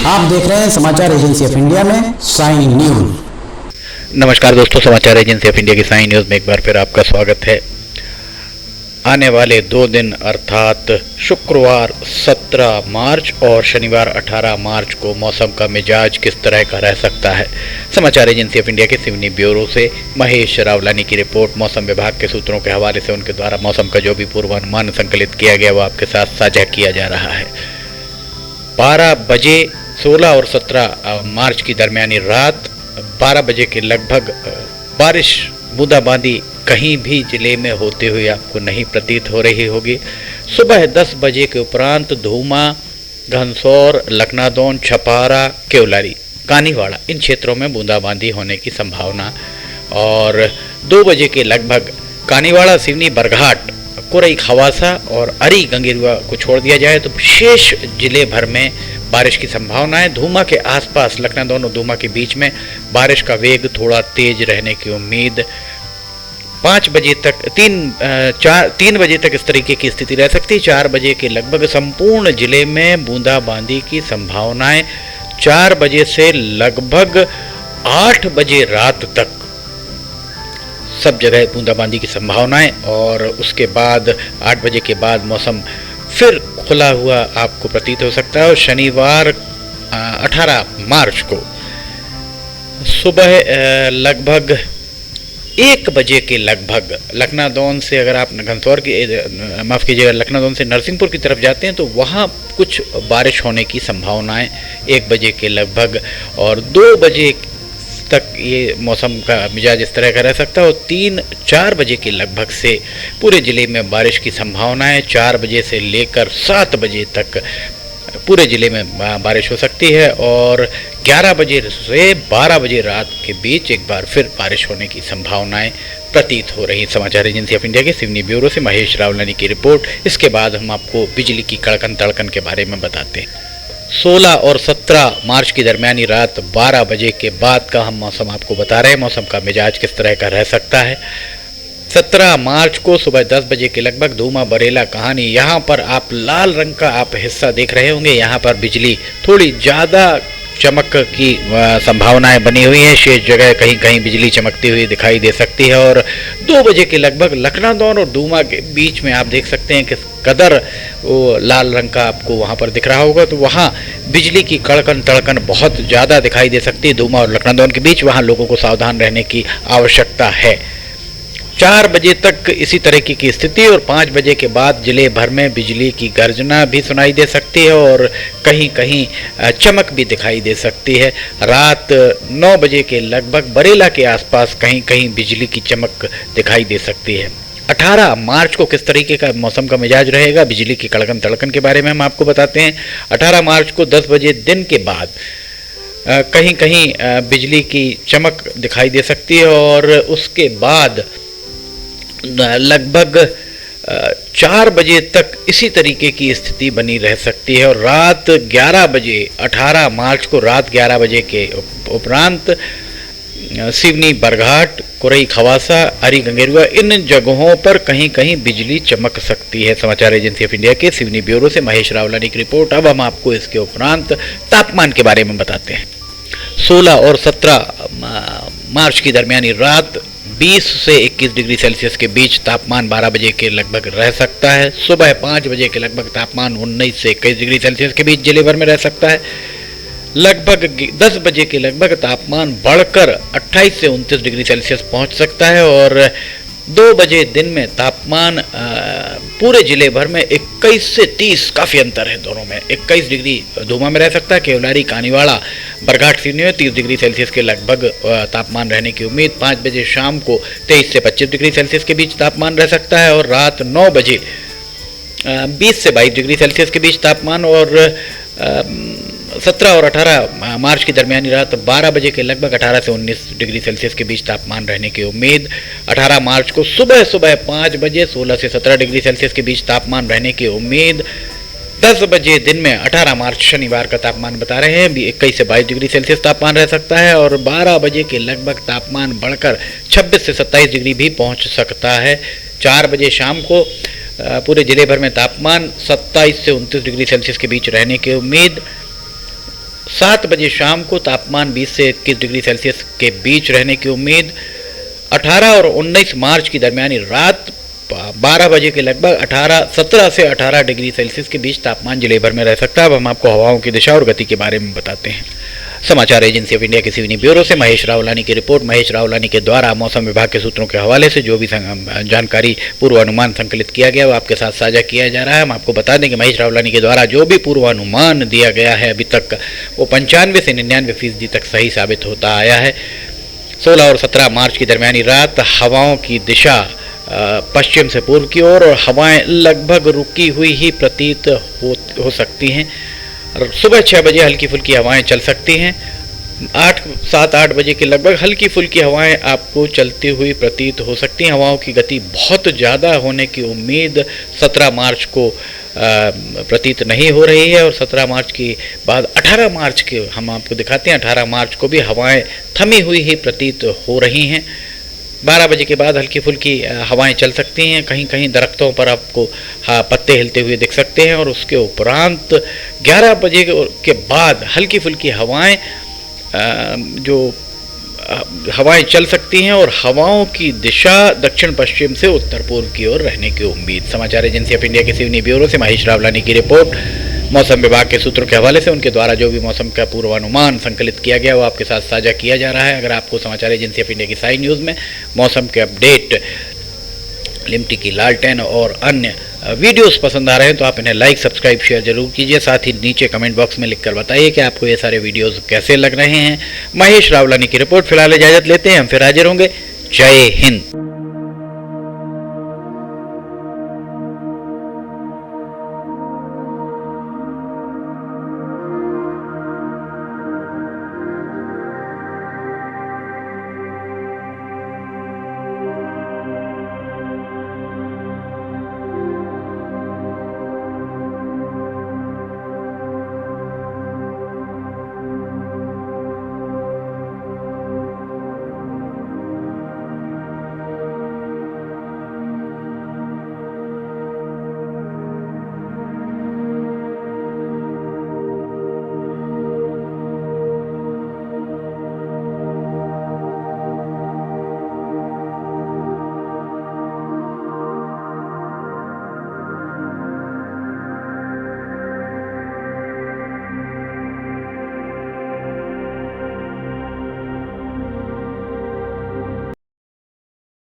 आप देख रहे हैं समाचार एजेंसी ऑफ इंडिया में साइन न्यूज। नमस्कार दोस्तों, समाचार एजेंसी ऑफ इंडिया की साइन न्यूज में एक बार फिर आपका स्वागत है। आने वाले 2 दिन अर्थात शुक्रवार 17 मार्च और शनिवार 18 मार्च को मौसम का मिजाज किस तरह का रह सकता है। समाचार एजेंसी ऑफ इंडिया के सिवनी ब्यूरो से महेश रावलानी की रिपोर्ट। मौसम विभाग के सूत्रों के हवाले से उनके द्वारा मौसम का जो भी पूर्वानुमान संकलित किया गया वो आपके साथ साझा किया जा रहा है। 12 बजे 16 और 17 मार्च की दरमियानी रात 12 बजे के लगभग बारिश बूंदाबांदी कहीं भी जिले में होते हुए आपको नहीं प्रतीत हो रही होगी। सुबह 10 बजे के उपरांत धूमा, घनसौर, लखनादौन, छपारा, केवलारी, कानीवाड़ा इन क्षेत्रों में बूंदाबांदी होने की संभावना। और 2 बजे के लगभग कानीवाड़ा, सिवनी, बरघाट, कुरई, खवासा और अरी गंगेरुआ को छोड़ दिया जाए तो शेष जिले भर में बारिश की संभावना है। धूमा के आसपास, लखनादौन और धूमा के बीच में बारिश का वेग थोड़ा तेज रहने की उम्मीद। 5 बजे तक 3 बजे तक इस तरीके की स्थिति रह सकती है। 4 बजे के लगभग संपूर्ण जिले में बूंदाबांदी की संभावनाएं। 4 बजे से लगभग 8 बजे रात तक सब जगह बूंदाबांदी की संभावनाएं और उसके बाद 8 बजे के बाद मौसम फिर खुला हुआ आपको प्रतीत हो सकता है। और शनिवार 18 मार्च को सुबह लगभग 1 बजे के लगभग लखनादौन से, अगर आप घनसौर की माफ़ कीजिएगा, लखनादौन से नरसिंहपुर की तरफ जाते हैं तो वहाँ कुछ बारिश होने की संभावनाएं 1 बजे के लगभग। और 2 बजे तक ये मौसम का मिजाज इस तरह का रह सकता है। और 3-4 बजे के लगभग से पूरे ज़िले में बारिश की संभावना है। 4 बजे से लेकर 7 बजे तक पूरे ज़िले में बारिश हो सकती है। और 11 बजे से 12 बजे रात के बीच एक बार फिर बारिश होने की संभावनाएं प्रतीत हो रही। समाचार एजेंसी ऑफ इंडिया के सिवनी ब्यूरो से महेश रावलानी की रिपोर्ट। इसके बाद हम आपको बिजली की कड़कन तड़कन के बारे में बताते हैं। 16 और 17 मार्च की दरमियानी रात 12 बजे के बाद का हम मौसम आपको बता रहे हैं। मौसम का मिजाज किस तरह का रह सकता है। 17 मार्च को सुबह 10 बजे के लगभग धूमा, बरेला, कहानी, यहाँ पर आप लाल रंग का आप हिस्सा देख रहे होंगे। यहाँ पर बिजली थोड़ी ज़्यादा चमक की संभावनाएं बनी हुई हैं। शेष जगह कहीं कहीं बिजली चमकती हुई दिखाई दे सकती है। और 2 बजे के लगभग लखनादौन और धूमा के बीच में आप देख सकते हैं कि कदर वो लाल रंग का आपको वहाँ पर दिख रहा होगा, तो वहाँ बिजली की कड़कन तड़कन बहुत ज़्यादा दिखाई दे सकती है। धूमा और लखनादौन के बीच वहाँ लोगों को सावधान रहने की आवश्यकता है। 4 बजे तक इसी तरीके की स्थिति और 5 बजे के बाद जिले भर में बिजली की गर्जना भी सुनाई दे सकती है और कहीं कहीं चमक भी दिखाई दे सकती है। रात 9 बजे के लगभग बरेला के आसपास कहीं कहीं बिजली की चमक दिखाई दे सकती है। 18 मार्च को किस तरीके का मौसम का मिजाज रहेगा, बिजली की कड़कन तड़कन के बारे में हम आपको बताते हैं। 18 मार्च को 10 बजे दिन के बाद कहीं कहीं बिजली की चमक दिखाई दे सकती है और उसके बाद लगभग 4 बजे तक इसी तरीके की स्थिति बनी रह सकती है। और रात 11 बजे 18 मार्च को रात 11 बजे के उपरांत सिवनी, बरघाट, कुरई, खवासा, अरी गंगेरुआ इन जगहों पर कहीं कहीं बिजली चमक सकती है। समाचार एजेंसी ऑफ इंडिया के सिवनी ब्यूरो से महेश रावलानी की रिपोर्ट। अब हम आपको इसके उपरांत तापमान के बारे में बताते हैं। 16 और 17 मार्च की दरमियानी रात 20 से 21 डिग्री सेल्सियस के बीच तापमान 12 बजे के लगभग रह सकता है। सुबह 5 बजे के लगभग तापमान 19 से 21 डिग्री सेल्सियस के बीच जिले भर में रह सकता है। लगभग 10 बजे के लगभग तापमान बढ़कर 28 से 29 डिग्री सेल्सियस पहुंच सकता है। और 2 बजे दिन में तापमान पूरे जिले भर में 21 से 30, काफ़ी अंतर है दोनों में। 21 डिग्री धूमा में रह सकता है। केवलारी, कानीवाड़ा, बरघाट, सिवनी में 30 डिग्री सेल्सियस के लगभग तापमान रहने की उम्मीद। 5 बजे शाम को 23 से 25 डिग्री सेल्सियस के बीच तापमान रह सकता है। और रात 9 बजे 20 से 22 डिग्री सेल्सियस के बीच तापमान। और 17 और 18 मार्च की दरमियानी रात 12 बजे के लगभग 18 से 19 डिग्री सेल्सियस के बीच तापमान रहने की उम्मीद। 18 मार्च को सुबह 5 बजे 16 से 17 डिग्री सेल्सियस के बीच तापमान रहने की उम्मीद। 10 बजे दिन में 18 मार्च शनिवार का तापमान बता रहे हैं 21 से 22 डिग्री सेल्सियस तापमान रह सकता है। और 12 बजे के लगभग तापमान बढ़कर 26 से 27 डिग्री भी पहुंच सकता है। 4 बजे शाम को पूरे जिले भर में तापमान 27 से 29 डिग्री सेल्सियस के बीच रहने की उम्मीद। 7 बजे शाम को तापमान 20 से 21 डिग्री सेल्सियस के बीच रहने की उम्मीद। 18 और 19 मार्च की दरमियानी रात 12 बजे के लगभग 17 से 18 डिग्री सेल्सियस के बीच तापमान जिले भर में रह सकता है। अब हम आपको हवाओं की दिशा और गति के बारे में बताते हैं। समाचार एजेंसी ऑफ इंडिया के सिवनी ब्यूरो से महेश रावलानी की रिपोर्ट। महेश रावलानी के द्वारा मौसम विभाग के सूत्रों के हवाले से जो भी जानकारी पूर्वानुमान संकलित किया गया वो आपके साथ साझा किया जा रहा है। हम आपको बता दें कि महेश रावलानी के द्वारा जो भी पूर्वानुमान दिया गया है अभी तक वो 95 से 99% तक सही साबित होता आया है। 16 और 17 मार्च की दरमियानी रात हवाओं की दिशा पश्चिम से पूर्व की ओर और हवाएं लगभग रुकी हुई ही प्रतीत हो सकती हैं। सुबह 6 बजे हल्की फुल्की हवाएं चल सकती हैं। 7-8 बजे के लगभग हल्की फुल्की हवाएं आपको चलती हुई प्रतीत हो सकती हैं। हवाओं की गति बहुत ज़्यादा होने की उम्मीद 17 मार्च को प्रतीत नहीं हो रही है और 17 मार्च के बाद 18 मार्च के हम आपको दिखाते हैं। 18 मार्च को भी हवाएं थमी हुई ही प्रतीत हो रही हैं। 12 बजे के बाद हल्की फुल्की हवाएं चल सकती हैं। कहीं कहीं दरख्तों पर आपको पत्ते हिलते हुए दिख सकते हैं और उसके उपरांत 11 बजे के बाद हल्की फुल्की हवाएं हवाएं चल सकती हैं और हवाओं की दिशा दक्षिण पश्चिम से उत्तर पूर्व की ओर रहने की उम्मीद। समाचार एजेंसी ऑफ इंडिया के सिवनी ब्यूरो से महेश रावलानी की रिपोर्ट। मौसम विभाग के सूत्रों के हवाले से उनके द्वारा जो भी मौसम का पूर्वानुमान संकलित किया गया वो आपके साथ साझा किया जा रहा है। अगर आपको समाचार एजेंसी ऑफ इंडिया की साई न्यूज़ में मौसम के अपडेट, लिमटी की लालटेन और अन्य वीडियोस पसंद आ रहे हैं तो आप इन्हें लाइक, सब्सक्राइब, शेयर जरूर कीजिए। साथ ही नीचे कमेंट बॉक्स में लिखकर बताइए कि आपको ये सारे वीडियोस कैसे लग रहे हैं। महेश रावलानी की रिपोर्ट। फिलहाल इजाजत लेते हैं, हम फिर हाजिर होंगे। जय हिंद।